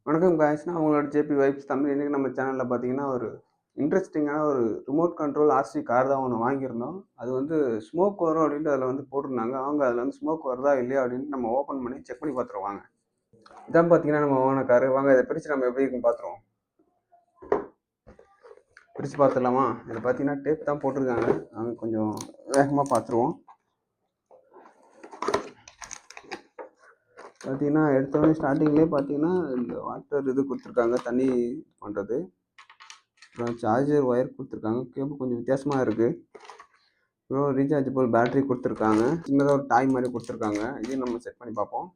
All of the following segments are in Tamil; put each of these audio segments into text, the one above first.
வணக்கம் காய்ஸ், நான் உங்களோட ஜேபி வைப்ஸ் தமிழ். இன்றைக்கி நம்ம சேனலில் பார்த்தீங்கன்னா ஒரு இன்ட்ரெஸ்டிங்கான ஒரு ரிமோட் கண்ட்ரோல் ஆர்சி கார் தான் ஒன்று வாங்கியிருந்தோம். அது வந்து ஸ்மோக் வரும் அப்படின்ட்டு அதில் வந்து போட்டிருந்தாங்க. அவங்க அதில் வந்து ஸ்மோக் வருதா இல்லையா அப்படின்ட்டு நம்ம ஓப்பன் பண்ணி செக் பண்ணி பார்த்துருவாங்க. இதான் பார்த்தீங்கன்னா நம்ம வாங்கின காரு. வாங்க இதை பிரித்து நம்ம எப்படி இருக்குன்னு பார்த்துருவோம். பிரித்து பார்த்துடலாமா? இதில் பார்த்தீங்கன்னா டேப் தான் போட்டிருக்காங்க. நாங்கள் கொஞ்சம் வேகமாக பார்த்துருவோம். பார்த்தீங்கன்னா எடுத்தோடனே ஸ்டார்டிங்லேயே பார்த்தீங்கன்னா இந்த வாட்டர் இது கொடுத்துருக்காங்க, தண்ணி பண்ணுறது. அப்புறம் சார்ஜர் ஒயர் கொடுத்துருக்காங்க. கேபிள் கொஞ்சம் வித்தியாசமாக இருக்குது. அப்புறம் ரீசார்ஜபிள் பேட்டரி கொடுத்துருக்காங்க. சின்னதாக ஒரு டாய் மாதிரி கொடுத்துருக்காங்க. இதையும் நம்ம செட் பண்ணி பார்ப்போம்.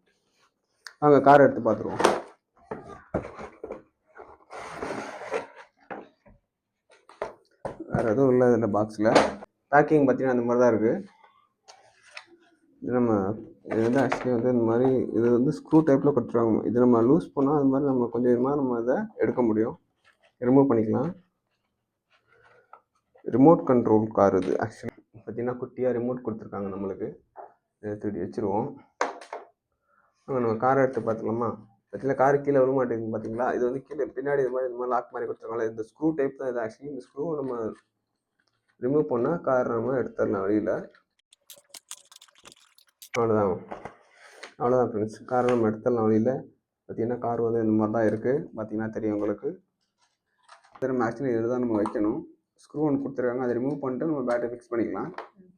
வாங்க கார் எடுத்து பார்த்துருவோம். வேறு எதுவும் இல்லை இதில் பாக்ஸில். பேக்கிங் பார்த்தீங்கன்னா அந்த மாதிரி தான் இருக்குது. இது நம்ம இது வந்து ஆக்சுவலி வந்து இந்த மாதிரி இது வந்து ஸ்க்ரூ டைப்பில் கொடுத்துருவாங்க. இது நம்ம லூஸ் பண்ணால் அது மாதிரி நம்ம கொஞ்சம் இதுமாக நம்ம இதை எடுக்க முடியும், ரிமூவ் பண்ணிக்கலாம். ரிமோட் கண்ட்ரோல் கார் இது. ஆக்சுவலி பார்த்தீங்கன்னா குட்டியாக ரிமோட் கொடுத்துருக்காங்க. நம்மளுக்கு எடுத்துகிட்டு வச்சுருவோம். நம்ம காரை எடுத்து பார்த்துக்கலாமா? பார்த்தீங்கன்னா காரு கீழே விழ மாட்டேங்குது பார்த்தீங்களா? இது வந்து கீழே பின்னாடி இது மாதிரி லாக் மாதிரி கொடுத்துருக்காங்க. இந்த ஸ்க்ரூ டைப் தான் இது. ஆக்சுவலி இந்த ஸ்க்ரூ நம்ம ரிமூவ் பண்ணால் கார் நம்ம எடுத்துடலாம் வழியில். அவ்வளோதான் ஃப்ரெண்ட்ஸ், காரை நம்ம எடுத்துடலாம் வழியில். பார்த்தீங்கன்னா கார் வந்து இந்த மாதிரி தான் இருக்குது. பார்த்தீங்கன்னா தெரியும் உங்களுக்கு. நம்ம ஆக்சுவலி இதில் தான் நம்ம வைக்கணும். ஸ்க்ரூ ஒன்று கொடுத்துருக்காங்க, அதை ரிமூவ் பண்ணிட்டு நம்ம பேட்டரி ஃபிக்ஸ் பண்ணிக்கலாம்.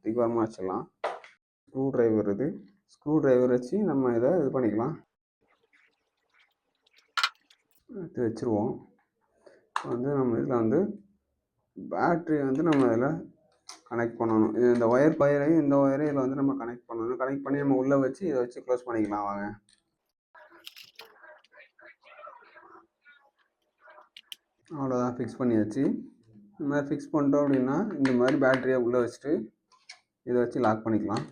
தீவிரமாக வச்சிடலாம். ஸ்க்ரூ ட்ரைவர் இது. ஸ்க்ரூ ட்ரைவர் வச்சு நம்ம இதை இது பண்ணிக்கலாம். எடுத்து வச்சுருவோம். வந்து நம்ம இதில் வந்து பேட்ரி வந்து நம்ம இதில் கனெக்ட் பண்ணணும். இது இந்த ஒயரையும் இந்த ஒயரையும் இதில் வந்து நம்ம கனெக்ட் பண்ணணும். கனெக்ட் பண்ணி நம்ம உள்ளே வச்சு இதை வச்சு க்ளோஸ் பண்ணிக்கலாம். வாங்க. அவ்வளோதான், ஃபிக்ஸ் பண்ணியாச்சு. இந்த மாதிரி ஃபிக்ஸ் பண்ணிட்டோம் அப்படின்னா இந்த மாதிரி பேட்டரியை உள்ளே வச்சுட்டு இதை வச்சு லாக் பண்ணிக்கலாம்.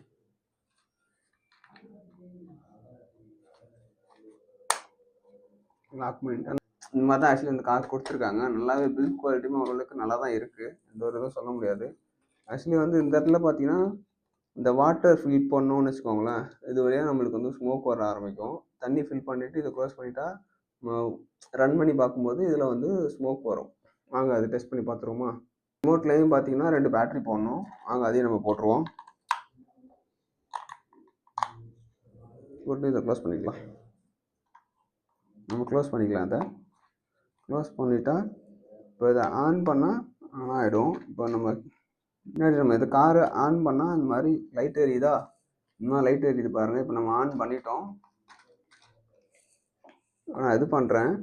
லாக் பண்ணிட்டு இந்த மாதிரி தான் ஆக்சுவலி இந்த கார் கொடுத்துருக்காங்க. நல்லாவே பில்ட் குவாலிட்டியும் ஓரளவுக்கு நல்லா தான் இருக்குது. எந்த ஒரு இதுவும் சொல்ல முடியாது. ஆக்சுவலி வந்து இந்த இடத்துல பார்த்தீங்கன்னா இந்த வாட்டர் ஃபில் பண்ணோன்னு வச்சுக்கோங்களேன், இது வழியாக நம்மளுக்கு வந்து ஸ்மோக் வர ஆரம்பிக்கும். தண்ணி ஃபில் பண்ணிவிட்டு இதை க்ளோஸ் பண்ணிட்டா ரன் பண்ணி பார்க்கும்போது இதில் வந்து ஸ்மோக் வரும். வாங்க அது டெஸ்ட் பண்ணி பார்த்துருவோமா? ரிமோட்லேயும் பார்த்தீங்கன்னா 2 பேட்டரி போடணும். வாங்க அதையும் நம்ம போட்டுருவோம். போட்டு இதை க்ளோஸ் பண்ணிக்கலாம். நம்ம க்ளோஸ் பண்ணிக்கலாம். அதை க்ளோஸ் பண்ணிட்டா இப்போ இதை ஆன் பண்ணால் ஆன் ஆகிடும். இப்போ நம்ம முன்னாடி நம்ம இது காரை ஆன் பண்ணால் அந்த மாதிரி லைட் எரியுதா? இன்னும் லைட் எரியுது பாருங்கள். இப்போ நம்ம ஆன் பண்ணிட்டோம். நான் இது பண்ணுறேன்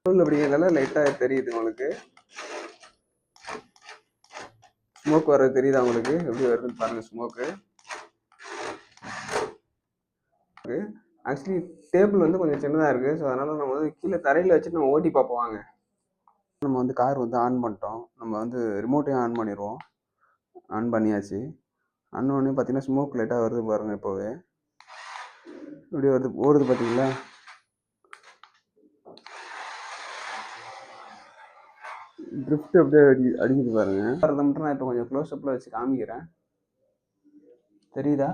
அப்படிங்கிறதால லைட்டாக தெரியுது உங்களுக்கு. ஸ்மோக் வர்றது தெரியுதா உங்களுக்கு? எப்படி வருதுன்னு பாருங்கள் ஸ்மோக்கு. ஆக்சுவலி டேபிள் வந்து கொஞ்சம் சின்னதாக இருக்குது. ஸோ அதனால் நம்ம வந்து கீழே தரையில் வச்சுட்டு நம்ம ஓட்டி பார்ப்போம். வாங்க. நம்ம வந்து கார் வந்து ஆன் பண்ணிட்டோம். நம்ம வந்து ரிமோட்டையும் ஆன் பண்ணிடுவோம். ஆன் பண்ணியாச்சு. ஆன் பண்ணி பார்த்தீங்கன்னா ஸ்மோக் லைட்டாக வருது பாருங்கள். இப்போவே இப்படி ஓடுது பார்த்தீங்களா? ட்ரிஃப்ட் அப்படியே அடிக்குது பாருங்கள். அதை மட்டும் நான் இப்போ கொஞ்சம் க்ளோஸ்அப்பில் வச்சு காமிக்கிறேன். தெரியுதா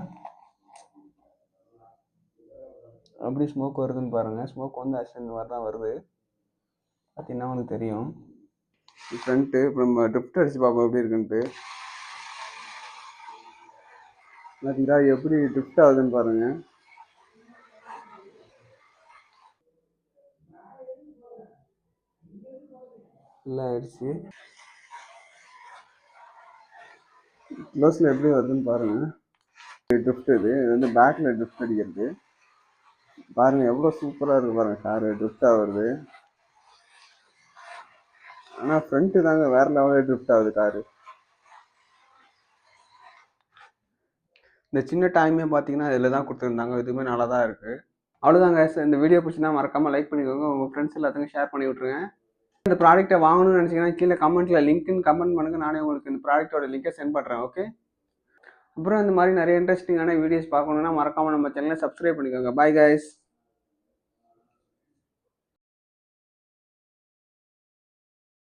அப்படி ஸ்மோக் வருதுன்னு பாருங்கள். ஸ்மோக் வந்து ஆக்சுவலி இந்த மாதிரி தான் வருது. பார்த்தீங்கன்னா உங்களுக்கு தெரியும் ஃப்ரண்ட்டு. இப்போ நம்ம ட்ரிஃப்ட் அடித்து பார்ப்போம் எப்படி இருக்குன்ட்டு. பார்த்தீங்களா எப்படி ட்ரிஃப்ட் ஆகுதுன்னு பாருங்கள். இல்லை ஆயிடுச்சு. க்ளோஸில் எப்படி வருதுன்னு பாருங்கள். ட்ரிஃப்ட் இது வந்து பேக்கில் ட்ரிஃப்ட் அடிக்கிறது பாருங்கள். எவ்வளோ சூப்பராக இருக்குது பாருங்கள். காரு ட்ரிஃப்ட் ஆகுது. ஆனால் ஃப்ரண்ட்டு தாங்க வேறு லெவலில் ட்ரிஃப்ட் ஆகுது காரு. இந்த சின்ன டைமே பார்த்தீங்கன்னா இதில் தான் கொடுத்துருந்தாங்க. இதுவுமே நல்லா தான் இருக்குது. அவ்வளோதாங்க. இந்த வீடியோ பிடிச்சிருந்தா மறக்காமல் லைக் பண்ணிக்கோங்க. உங்கள் ஃப்ரெண்ட்ஸ் எல்லாத்துக்கும் ஷேர் பண்ணி விட்ருங்க. இந்த ப்ராடக்ட்டை வாங்கணும்னு நினச்சிங்கன்னா கீழே கமெண்ட்டில் லிங்க்குன்னு கமெண்ட் பண்ணுங்கள். நானே உங்களுக்கு இந்த ப்ராடக்ட்டோட லிங்கை சென்ட் பண்ணுறேன். ஓகே. அப்புறம் இந்த மாதிரி நிறைய இன்ட்ரெஸ்டிங்கான வீடியோஸ் பார்க்கணுன்னா மறக்காமல் நம்ம சேனலை சப்ஸ்கிரைப் பண்ணிக்கோங்க. Bye guys.